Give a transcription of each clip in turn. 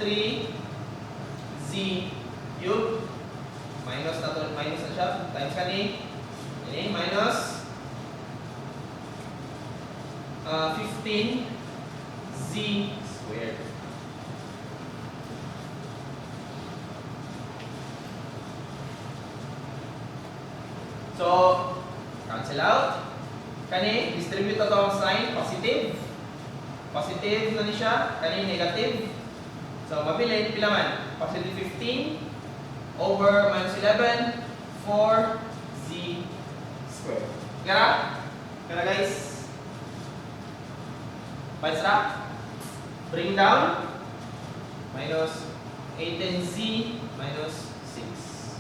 3z cube minus na to, minus na siya times kani minus 15z squared. So cancel out kani distribute to ang sign positive na ni siya kani negative. So mabilin pila man positive 15 over minus 11 4z squared. Kaya guys, minus wrap, bring down minus 18z minus 6.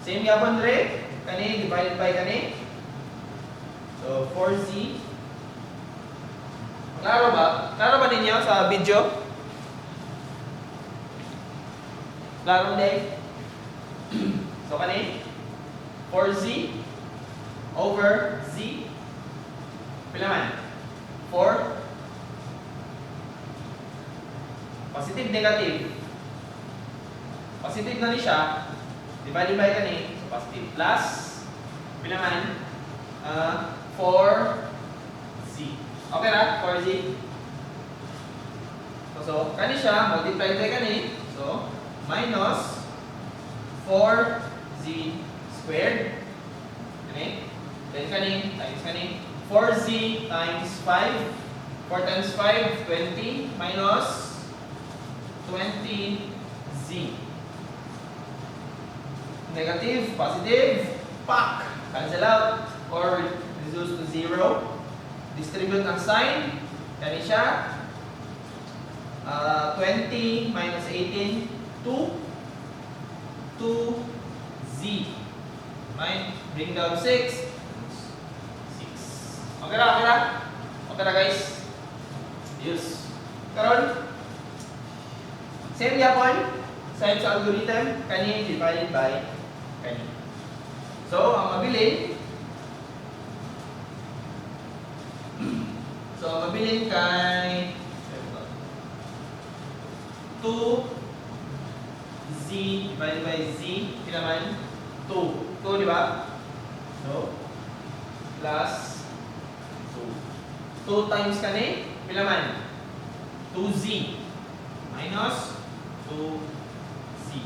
Same yapon dire kani divided by kani. So 4z. Klaro ba? Klaro ba ninyo sa video? Klaro din. So kani 4z over z pila man? 4 positive negative. Positive na ni siya. Divided by kani so positive plus pila man? 4z. Okay ra? 4z. So kani siya multiplied by kani. So minus 4z squared. Okay? Then kani times kani 4z times 5. 4 times 5 20 minus 20z. Negative, positive, pak, cancel out or reduce to 0. Distribute ang sign. Kani siya 20 minus 18 2z. Bring down 6. 6. Okay na guys. Yes. Karon same yapon same sa algorithm kani divided by kani. So ang mabilin kay 2z divided by z pila man 2 di ba? So plus 2 times kani pila man 2z minus 2z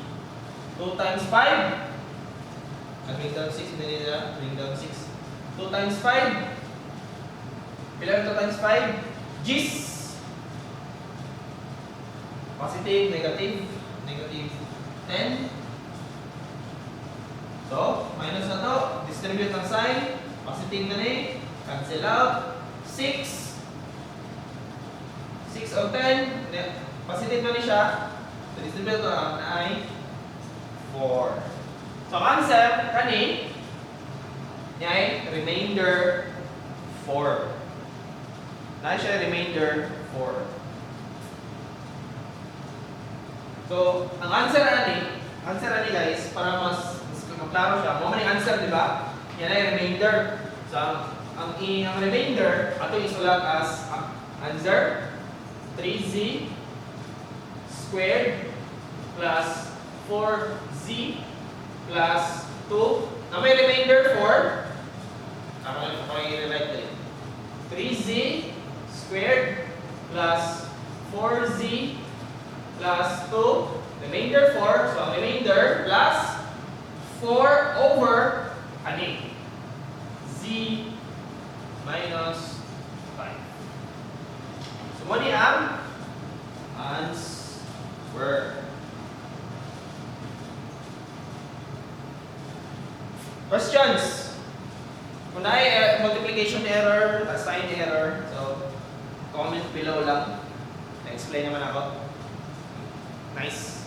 2 times 5 bring down 6 bring down 6 2 times 5 pila 2 times 5 gis positive negative 10. So minus na to distribute ang sign positive na ni cancel out 6 of 10 positive na ni siya so distribute to ang ay 4. So answer kani ay remainder 4 na siya remainder 4. So ang answer ani guys para mas maklaro siya mo man ang answer di ba yan ay remainder. So ang remainder ato isulat as answer 3z squared plus 4z plus 2 na may remainder 4 ako i-rewrite din 3z squared plus 4z plus 2 remainder 4 so ang remainder plus 4 over ani z minus 5. So mo ni ang answer. Questions? Kung ay multiplication error, sign error, so comment below lang. Na-explain naman ako. Nice.